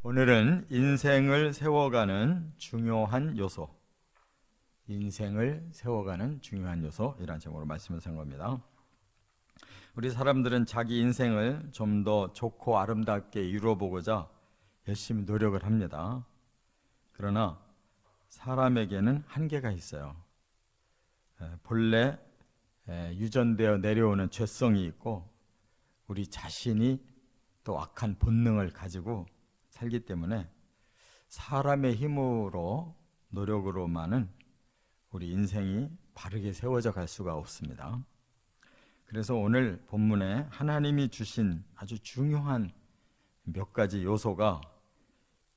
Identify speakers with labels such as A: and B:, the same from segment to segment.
A: 오늘은 인생을 세워가는 중요한 요소, 인생을 세워가는 중요한 요소이라는 제목으로 말씀을 한 겁니다. 우리 사람들은 자기 인생을 좀 더 좋고 아름답게 이루어보고자 열심히 노력을 합니다. 그러나 사람에게는 한계가 있어요. 본래 유전되어 내려오는 죄성이 있고 우리 자신이 또 악한 본능을 가지고 살기 때문에 사람의 힘으로 노력으로만은 우리 인생이 바르게 세워져 갈 수가 없습니다. 그래서 오늘 본문에 하나님이 주신 아주 중요한 몇 가지 요소가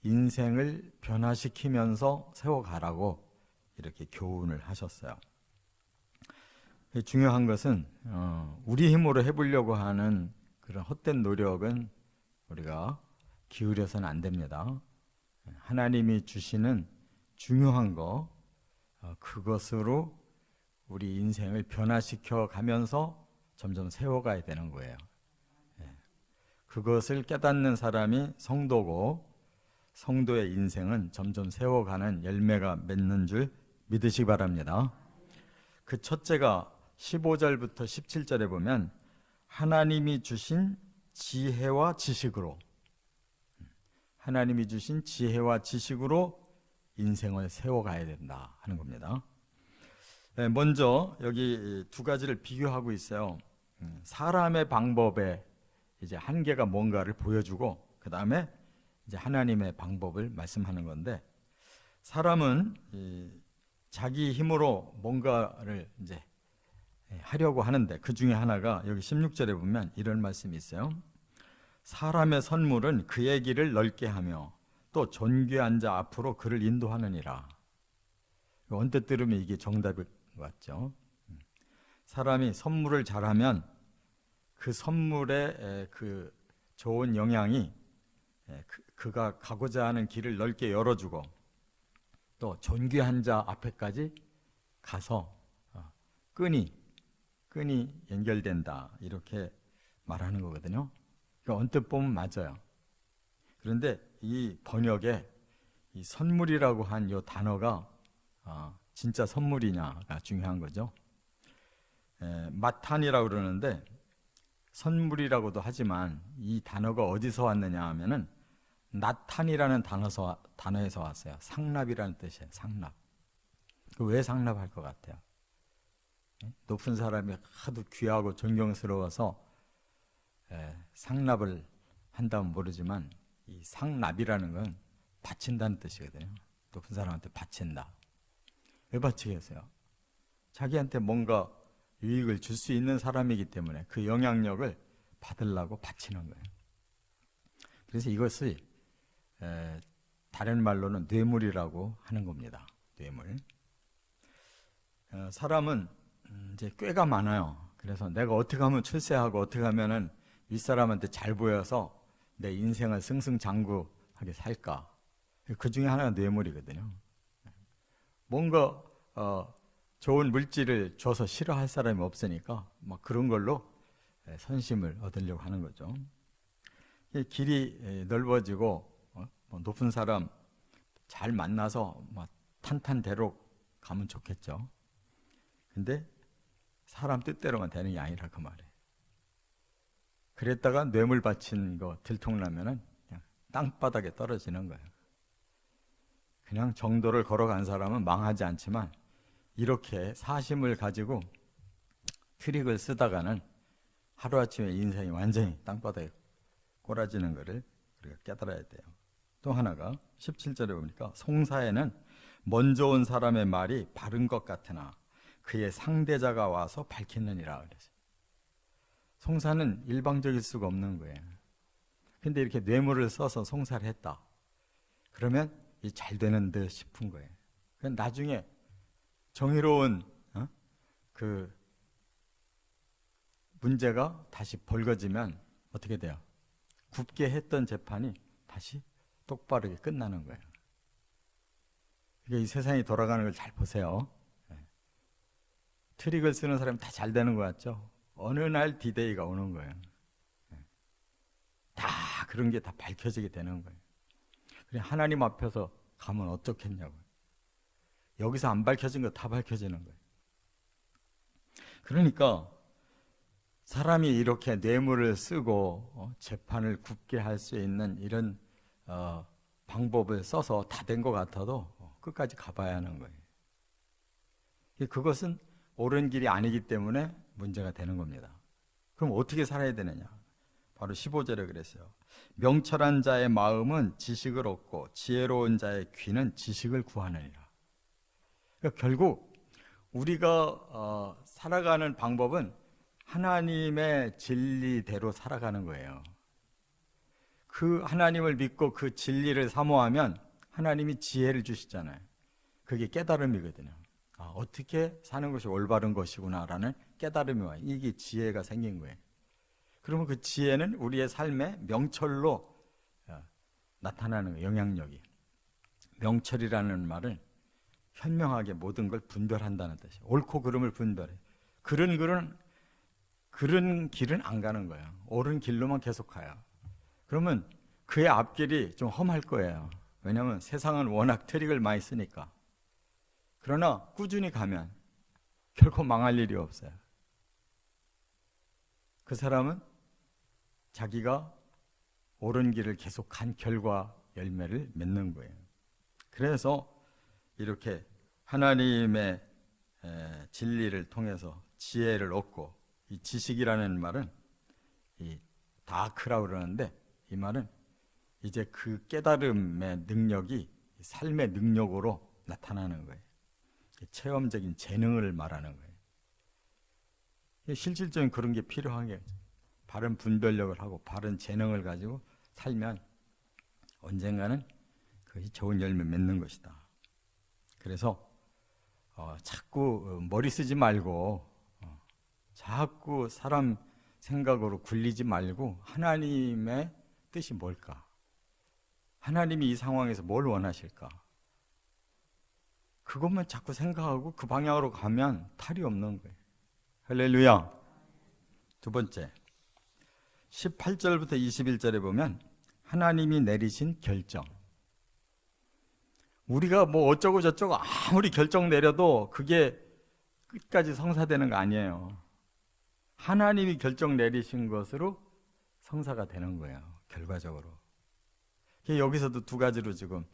A: 인생을 변화시키면서 세워가라고 이렇게 교훈을 하셨어요. 중요한 것은 우리 힘으로 해보려고 하는 그런 헛된 노력은 우리가 기울여서는 안 됩니다. 하나님이 주시는 중요한 거, 그것으로 우리 인생을 변화시켜 가면서 점점 세워가야 되는 거예요. 그것을 깨닫는 사람이 성도고, 성도의 인생은 점점 세워가는 열매가 맺는 줄 믿으시기 바랍니다. 그 첫째가 15절부터 17절에 보면 하나님이 주신 지혜와 지식으로, 하나님이 주신 지혜와 지식으로 인생을 세워가야 된다 하는 겁니다. 먼저 여기 두 가지를 비교하고 있어요. 사람의 방법에 이제 한계가 뭔가를 보여주고, 그 다음에 이제 하나님의 방법을 말씀하는 건데, 사람은 자기 힘으로 뭔가를 이제 하려고 하는데, 그 중에 하나가 여기 16절에 보면 이런 말씀이 있어요. 사람의 선물은 그의 길을 넓게 하며 또 존귀한 자 앞으로 그를 인도하느니라. 언뜻 들으면 이게 정답일 것 같죠. 사람이 선물을 잘하면 그 선물의 그 좋은 영향이 그가 가고자 하는 길을 넓게 열어주고, 또 존귀한 자 앞에까지 가서 끈이 연결된다, 이렇게 말하는 거거든요. 그러니까 언뜻 보면 맞아요. 그런데 이 번역에 이 선물이라고 한 이 단어가 진짜 선물이냐가 중요한 거죠. 마탄이라고 그러는데 선물이라고도 하지만 이 단어가 어디서 왔느냐 하면은 나탄이라는 단어에서 왔어요. 상납이라는 뜻이에요. 상납. 왜 상납할 것 같아요? 높은 사람이 하도 귀하고 존경스러워서 상납을 한다면 모르지만, 이 상납이라는 건 바친다는 뜻이거든요. 높은 사람한테 바친다. 왜 바치겠어요? 자기한테 뭔가 유익을 줄 수 있는 사람이기 때문에 그 영향력을 받으려고 바치는 거예요. 그래서 이것을 다른 말로는 뇌물이라고 하는 겁니다. 뇌물. 사람은 이제 꾀가 많아요. 그래서 내가 어떻게 하면 출세하고 어떻게 하면은 윗사람한테 잘 보여서 내 인생을 승승장구하게 살까. 그 중에 하나가 뇌물이거든요. 뭔가 좋은 물질을 줘서 싫어할 사람이 없으니까 막 그런 걸로 선심을 얻으려고 하는 거죠. 길이 넓어지고 높은 사람 잘 만나서 막 탄탄대로 가면 좋겠죠. 근데 사람 뜻대로만 되는 게 아니라 그 말이에요. 그랬다가 뇌물 바친 거 들통나면은 그냥 땅바닥에 떨어지는 거예요. 그냥 정도를 걸어간 사람은 망하지 않지만, 이렇게 사심을 가지고 트릭을 쓰다가는 하루아침에 인생이 완전히 땅바닥에 꼬라지는 것을 우리가 깨달아야 돼요. 또 하나가 17절에 보니까 송사에는 먼저 온 사람의 말이 바른 것 같으나 그의 상대자가 와서 밝히느니라 그랬어요. 송사는 일방적일 수가 없는 거예요. 근데 이렇게 뇌물을 써서 송사를 했다. 그러면 잘 되는 듯 싶은 거예요. 나중에 정의로운 그 문제가 다시 벌거지면 어떻게 돼요? 굽게 했던 재판이 다시 똑바르게 끝나는 거예요. 그러니까 이 세상이 돌아가는 걸 잘 보세요. 트릭을 쓰는 사람이 다 잘 되는 것 같죠? 어느 날 디데이가 오는 거예요. 다 그런 게 다 밝혀지게 되는 거예요. 그래 하나님 앞에서 가면 어떻겠냐고. 여기서 안 밝혀진 거 다 밝혀지는 거예요. 그러니까 사람이 이렇게 뇌물을 쓰고 재판을 굳게 할 수 있는 이런 방법을 써서 다 된 것 같아도 끝까지 가봐야 하는 거예요. 그것은 옳은 길이 아니기 때문에 문제가 되는 겁니다. 그럼 어떻게 살아야 되느냐? 바로 15절에 그랬어요. 명철한 자의 마음은 지식을 얻고 지혜로운 자의 귀는 지식을 구하느니라. 그러니까 결국 우리가 살아가는 방법은 하나님의 진리대로 살아가는 거예요. 그 하나님을 믿고 그 진리를 사모하면 하나님이 지혜를 주시잖아요. 그게 깨달음이거든요. 어떻게 사는 것이 올바른 것이구나 라는 깨달음이 와요. 이게 지혜가 생긴 거예요. 그러면 그 지혜는 우리의 삶의 명철로 나타나는 거예요. 영향력이. 명철이라는 말은 현명하게 모든 걸 분별한다는 뜻이에요. 옳고 그름을 분별해. 그런 길은 안 가는 거예요. 옳은 길로만 계속 가요. 그러면 그의 앞길이 좀 험할 거예요. 왜냐하면 세상은 워낙 트릭을 많이 쓰니까. 그러나 꾸준히 가면 결코 망할 일이 없어요. 그 사람은 자기가 옳은 길을 계속 간 결과 열매를 맺는 거예요. 그래서 이렇게 하나님의 진리를 통해서 지혜를 얻고, 이 지식이라는 말은 이 다크라고 그러는데, 이 말은 이제 그 깨달음의 능력이 삶의 능력으로 나타나는 거예요. 체험적인 재능을 말하는 거예요. 실질적인 그런 게 필요한 게, 바른 분별력을 하고 바른 재능을 가지고 살면 언젠가는 그것이 좋은 열매 맺는 것이다. 그래서 자꾸 머리 쓰지 말고 자꾸 사람 생각으로 굴리지 말고 하나님의 뜻이 뭘까? 하나님이 이 상황에서 뭘 원하실까? 그것만 자꾸 생각하고 그 방향으로 가면 탈이 없는 거예요. 할렐루야. 두 번째, 18절부터 21절에 보면 하나님이 내리신 결정. 우리가 뭐 어쩌고 저쩌고 아무리 결정 내려도 그게 끝까지 성사되는 거 아니에요. 하나님이 결정 내리신 것으로 성사가 되는 거예요. 결과적으로. 여기서도 두 가지로 지금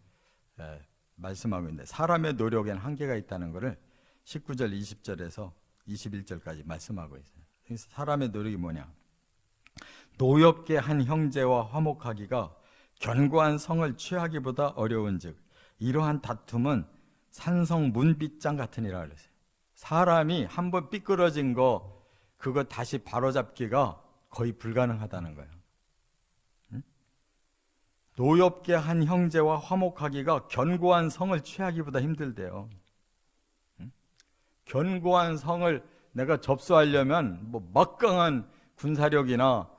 A: 말씀하고 있는데, 사람의 노력엔 한계가 있다는 것을 19절, 20절에서 21절까지 말씀하고 있어요. 그래서 사람의 노력이 뭐냐? 노엽게 한 형제와 화목하기가 견고한 성을 취하기보다 어려운즉 이러한 다툼은 산성 문빗장 같으니라 그랬어요. 사람이 한번 삐뚤어진 거 그거 다시 바로잡기가 거의 불가능하다는 거예요. 노엽게 한 형제와 화목하기가 견고한 성을 취하기보다 힘들대요. 견고한 성을 내가 접수하려면 뭐 막강한 군사력이나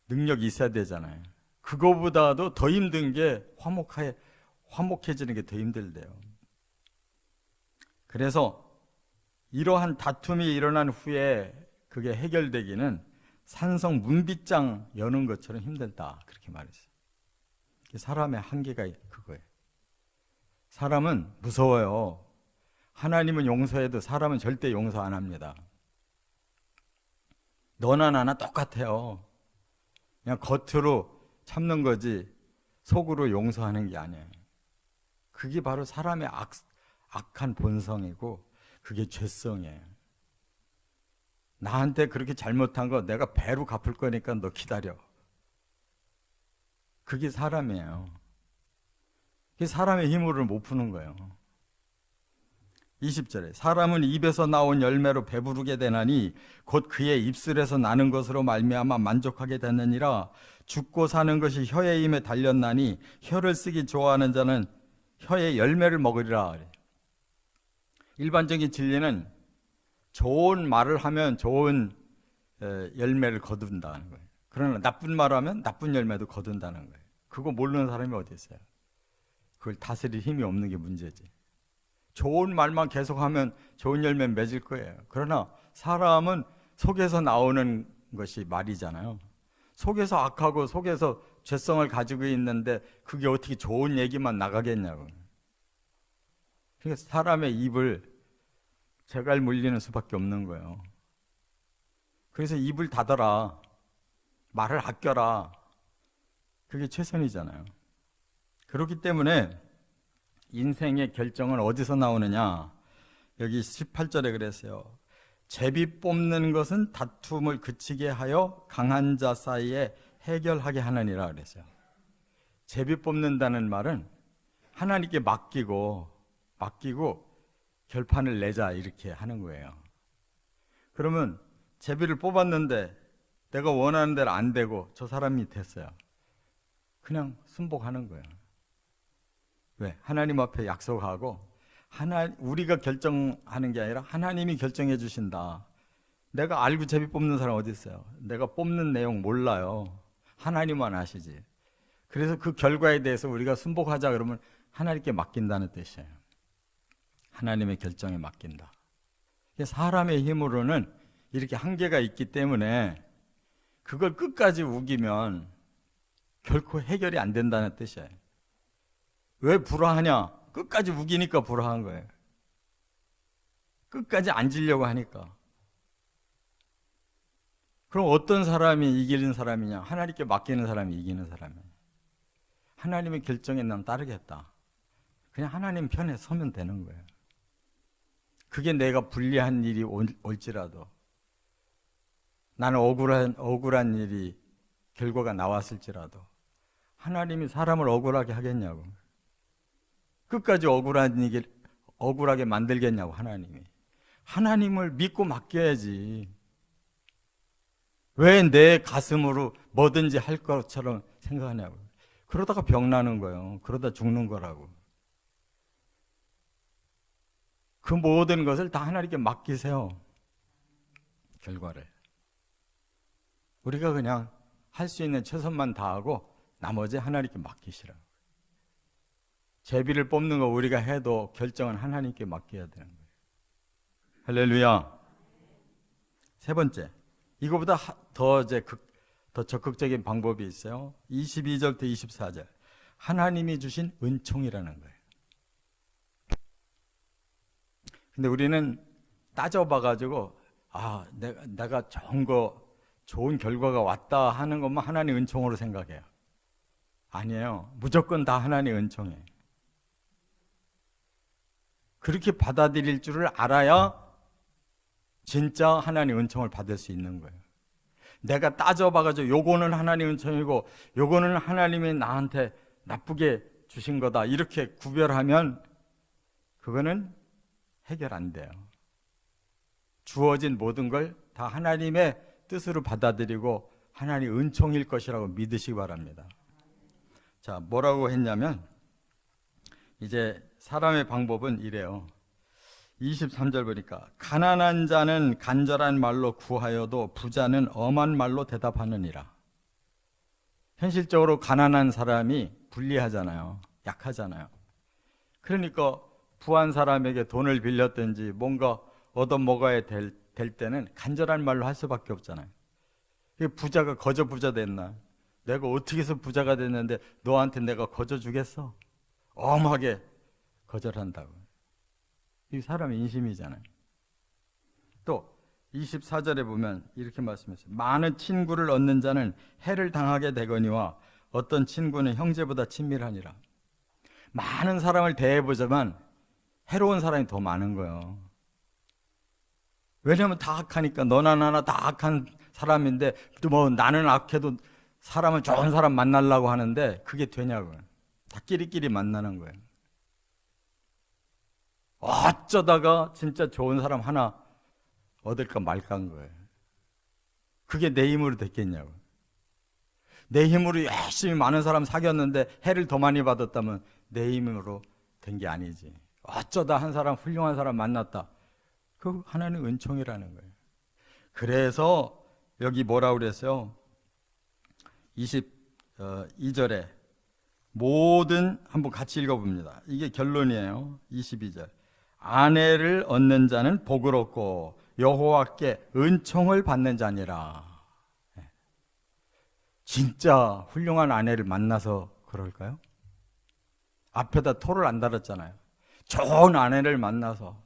A: 능력이 있어야 되잖아요. 그거보다도 더 힘든 게 화목해지는 게 더 힘들대요. 그래서 이러한 다툼이 일어난 후에 그게 해결되기는 산성 문빗장 여는 것처럼 힘들다, 그렇게 말했어요. 사람의 한계가 그거예요. 사람은 무서워요. 하나님은 용서해도 사람은 절대 용서 안 합니다. 너나 나나 똑같아요. 그냥 겉으로 참는 거지 속으로 용서하는 게 아니에요. 그게 바로 사람의 악한 본성이고 그게 죄성이에요. 나한테 그렇게 잘못한 거 내가 배로 갚을 거니까 너 기다려. 그게 사람이에요. 그게 사람의 힘으로 못 푸는 거예요. 20절에 사람은 입에서 나온 열매로 배부르게 되나니 곧 그의 입술에서 나는 것으로 말미암아 만족하게 되느니라. 죽고 사는 것이 혀의 힘에 달렸나니 혀를 쓰기 좋아하는 자는 혀의 열매를 먹으리라. 일반적인 진리는 좋은 말을 하면 좋은 열매를 거둔다는 거예요. 그러나 나쁜 말을 하면 나쁜 열매도 거둔다는 거예요. 그거 모르는 사람이 어디 있어요? 그걸 다스릴 힘이 없는 게 문제지. 좋은 말만 계속하면 좋은 열매 맺을 거예요. 그러나 사람은 속에서 나오는 것이 말이잖아요. 속에서 악하고 속에서 죄성을 가지고 있는데 그게 어떻게 좋은 얘기만 나가겠냐고. 그러니까 사람의 입을 재갈 물리는 수밖에 없는 거예요. 그래서 입을 닫아라, 말을 아껴라. 그게 최선이잖아요. 그렇기 때문에 인생의 결정은 어디서 나오느냐? 여기 18절에 그랬어요. 제비 뽑는 것은 다툼을 그치게 하여 강한 자 사이에 해결하게 하느니라 그랬어요. 제비 뽑는다는 말은 하나님께 맡기고 결판을 내자 이렇게 하는 거예요. 그러면 제비를 뽑았는데 내가 원하는 대로 안 되고 저 사람이 됐어요. 그냥 순복하는 거예요. 왜? 하나님 앞에 약속하고 우리가 결정하는 게 아니라 하나님이 결정해 주신다. 내가 알고 제비 뽑는 사람 어디 있어요? 내가 뽑는 내용 몰라요. 하나님만 아시지. 그래서 그 결과에 대해서 우리가 순복하자 그러면 하나님께 맡긴다는 뜻이에요. 하나님의 결정에 맡긴다. 사람의 힘으로는 이렇게 한계가 있기 때문에 그걸 끝까지 우기면 결코 해결이 안 된다는 뜻이에요. 왜 불화하냐? 끝까지 우기니까 불화한 거예요. 끝까지 앉으려고 하니까. 그럼 어떤 사람이 이기는 사람이냐? 하나님께 맡기는 사람이 이기는 사람이에요. 하나님의 결정에 난 따르겠다. 그냥 하나님 편에 서면 되는 거예요. 그게 내가 불리한 일이 올지라도, 나는 억울한 일이 결과가 나왔을지라도 하나님이 사람을 억울하게 하겠냐고. 끝까지 억울하게 만들겠냐고. 하나님을 믿고 맡겨야지. 왜 내 가슴으로 뭐든지 할 것처럼 생각하냐고. 그러다가 병 나는 거예요. 그러다 죽는 거라고. 그 모든 것을 다 하나님께 맡기세요. 결과를. 우리가 그냥 할 수 있는 최선만 다하고 나머지 하나님께 맡기시라고. 제비를 뽑는 거 우리가 해도 결정은 하나님께 맡겨야 되는 거예요. 할렐루야. 세 번째, 이거보다 더 적극적인 방법이 있어요. 22절부터 24절. 하나님이 주신 은총이라는 거예요. 근데 우리는 따져봐가지고 내가 좋은 결과가 왔다 하는 것만 하나님의 은총으로 생각해요. 아니에요. 무조건 다 하나님의 은총이에요. 그렇게 받아들일 줄을 알아야 진짜 하나님의 은총을 받을 수 있는 거예요. 내가 따져봐가지고 요거는 하나님의 은총이고 요거는 하나님이 나한테 나쁘게 주신 거다 이렇게 구별하면 그거는 해결 안 돼요. 주어진 모든 걸 다 하나님의 뜻으로 받아들이고 하나님의 은총일 것이라고 믿으시기 바랍니다. 자, 뭐라고 했냐면 이제 사람의 방법은 이래요. 23절 보니까 가난한 자는 간절한 말로 구하여도 부자는 엄한 말로 대답하느니라. 현실적으로 가난한 사람이 불리하잖아요. 약하잖아요. 그러니까 부한 사람에게 돈을 빌렸든지 뭔가 얻어먹어야 될 때는 간절한 말로 할 수밖에 없잖아요. 부자가 거저 부자 됐나? 내가 어떻게 해서 부자가 됐는데 너한테 내가 거저 주겠어? 엄하게 거절한다고. 이 사람의 인심이잖아요. 또 24절에 보면 이렇게 말씀했어요. 많은 친구를 얻는 자는 해를 당하게 되거니와 어떤 친구는 형제보다 친밀하니라. 많은 사람을 대해보자만 해로운 사람이 더 많은 거예요. 왜냐하면 다 악하니까. 너나 나나 다 악한 사람인데 또 뭐 나는 악해도 사람은 좋은 사람 만나려고 하는데 그게 되냐고요. 다 끼리끼리 만나는 거예요. 어쩌다가 진짜 좋은 사람 하나 얻을까 말까한 거예요. 그게 내 힘으로 됐겠냐고. 내 힘으로 열심히 많은 사람 사귀었는데 해를 더 많이 받았다면 내 힘으로 된 게 아니지. 어쩌다 한 사람, 훌륭한 사람 만났다. 그 하나님의 은총이라는 거예요. 그래서 여기 뭐라고 그랬어요? 22절에 모든, 한번 같이 읽어봅니다. 이게 결론이에요. 22절. 아내를 얻는 자는 복을 얻고 여호와께 은총을 받는 자니라. 진짜 훌륭한 아내를 만나서 그럴까요? 앞에다 토를 안 달았잖아요. 좋은 아내를 만나서,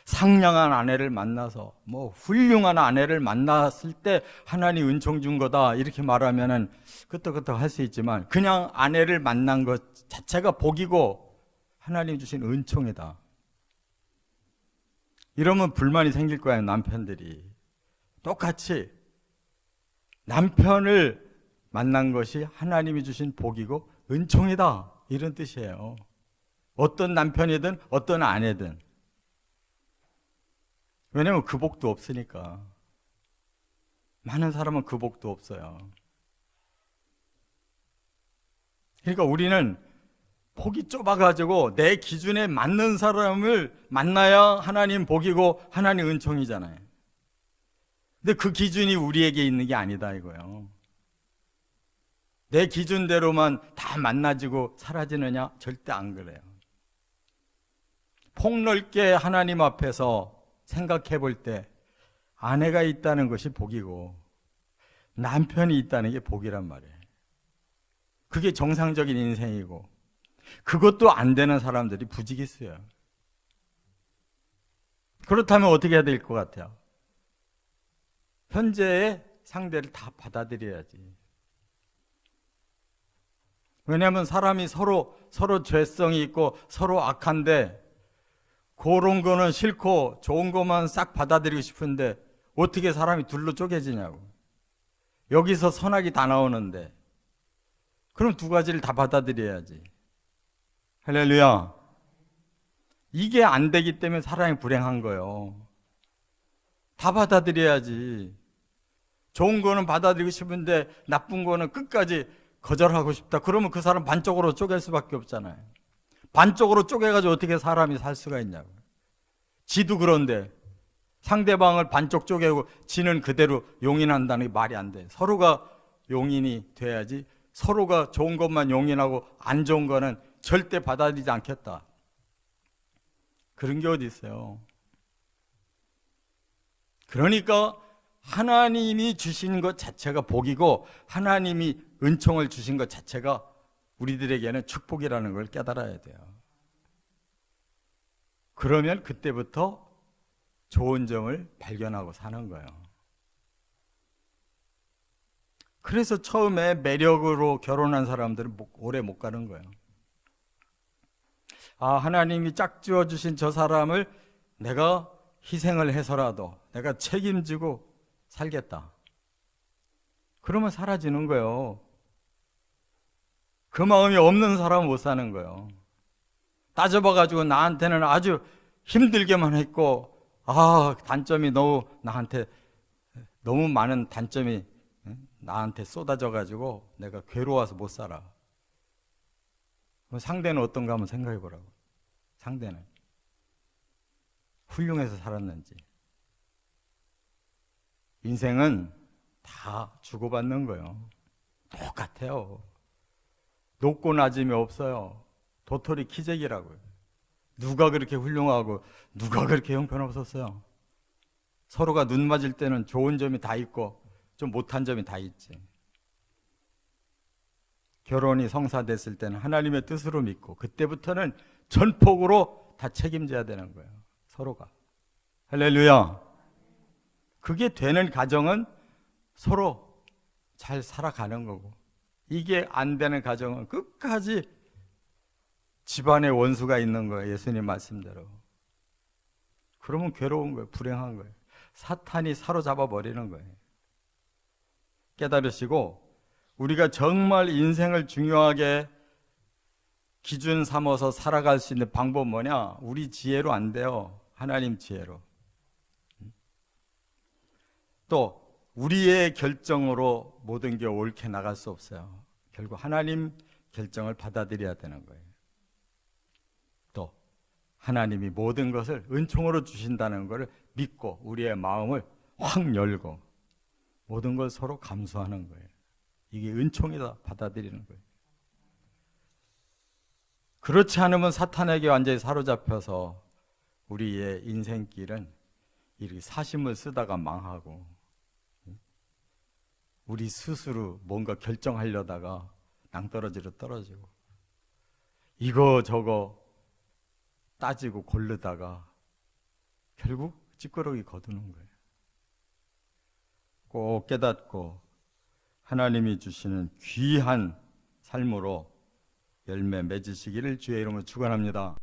A: 상냥한 아내를 만나서, 훌륭한 아내를 만났을 때 하나님 은총 준 거다 이렇게 말하면은 끄떡끄떡 할 수 있지만, 그냥 아내를 만난 것 자체가 복이고 하나님 주신 은총이다. 이러면 불만이 생길 거예요. 남편들이 똑같이 남편을 만난 것이 하나님이 주신 복이고 은총이다 이런 뜻이에요. 어떤 남편이든 어떤 아내든. 왜냐하면 그 복도 없으니까. 많은 사람은 그 복도 없어요. 그러니까 우리는 폭이 좁아가지고 내 기준에 맞는 사람을 만나야 하나님 복이고 하나님 은총이잖아요. 근데 그 기준이 우리에게 있는 게 아니다 이거예요. 내 기준대로만 다 만나지고 사라지느냐? 절대 안 그래요. 폭넓게 하나님 앞에서 생각해 볼 때 아내가 있다는 것이 복이고 남편이 있다는 게 복이란 말이에요. 그게 정상적인 인생이고, 그것도 안 되는 사람들이 부지기수예요. 그렇다면 어떻게 해야 될 것 같아요? 현재의 상대를 다 받아들여야지. 왜냐하면 사람이 서로 죄성이 있고 서로 악한데, 그런 거는 싫고 좋은 것만 싹 받아들이고 싶은데 어떻게 사람이 둘로 쪼개지냐고. 여기서 선악이 다 나오는데 그럼 두 가지를 다 받아들여야지. 할렐루야. 이게 안 되기 때문에 사람이 불행한 거예요. 다 받아들여야지. 좋은 거는 받아들이고 싶은데 나쁜 거는 끝까지 거절하고 싶다. 그러면 그 사람 반쪽으로 쪼갤 수밖에 없잖아요. 반쪽으로 쪼개가지고 어떻게 사람이 살 수가 있냐고. 지도 그런데 상대방을 반쪽 쪼개고 지는 그대로 용인한다는 게 말이 안 돼. 서로가 용인이 돼야지. 서로가 좋은 것만 용인하고 안 좋은 거는 절대 받아들이지 않겠다. 그런 게 어디 있어요. 그러니까 하나님이 주신 것 자체가 복이고 하나님이 은총을 주신 것 자체가 우리들에게는 축복이라는 걸 깨달아야 돼요. 그러면 그때부터 좋은 점을 발견하고 사는 거예요. 그래서 처음에 매력으로 결혼한 사람들은 오래 못 가는 거예요. 하나님이 짝지어 주신 저 사람을 내가 희생을 해서라도 내가 책임지고 살겠다. 그러면 사라지는 거예요. 그 마음이 없는 사람은 못 사는 거예요. 따져봐가지고 나한테는 아주 힘들게만 했고, 단점이 나한테 너무 많은 단점이 나한테 쏟아져가지고 내가 괴로워서 못 살아. 상대는 어떤가 한번 생각해 보라고. 상대는 훌륭해서 살았는지. 인생은 다 주고받는 거예요. 똑같아요. 높고 낮음이 없어요. 도토리 키재기라고요. 누가 그렇게 훌륭하고 누가 그렇게 형편없었어요. 서로가 눈 맞을 때는 좋은 점이 다 있고 좀 못한 점이 다 있지. 결혼이 성사됐을 때는 하나님의 뜻으로 믿고 그때부터는 전폭으로 다 책임져야 되는 거예요. 서로가. 할렐루야. 그게 되는 가정은 서로 잘 살아가는 거고, 이게 안 되는 가정은 끝까지 집안에 원수가 있는 거예요. 예수님 말씀대로. 그러면 괴로운 거예요. 불행한 거예요. 사탄이 사로잡아 버리는 거예요. 깨달으시고 우리가 정말 인생을 중요하게 기준 삼아서 살아갈 수 있는 방법 뭐냐? 우리 지혜로 안 돼요. 하나님 지혜로. 또 우리의 결정으로 모든 게 옳게 나갈 수 없어요. 결국 하나님 결정을 받아들여야 되는 거예요. 또 하나님이 모든 것을 은총으로 주신다는 것을 믿고 우리의 마음을 확 열고 모든 걸 서로 감수하는 거예요. 이게 은총이다. 받아들이는 거예요. 그렇지 않으면 사탄에게 완전히 사로잡혀서 우리의 인생길은 이렇게 사심을 쓰다가 망하고, 우리 스스로 뭔가 결정하려다가 낭떠러지로 떨어지고 이거 저거 따지고 고르다가 결국 찌끄러기 거두는 거예요. 꼭 깨닫고 하나님이 주시는 귀한 삶으로 열매 맺으시기를 주의 이름으로 축원합니다.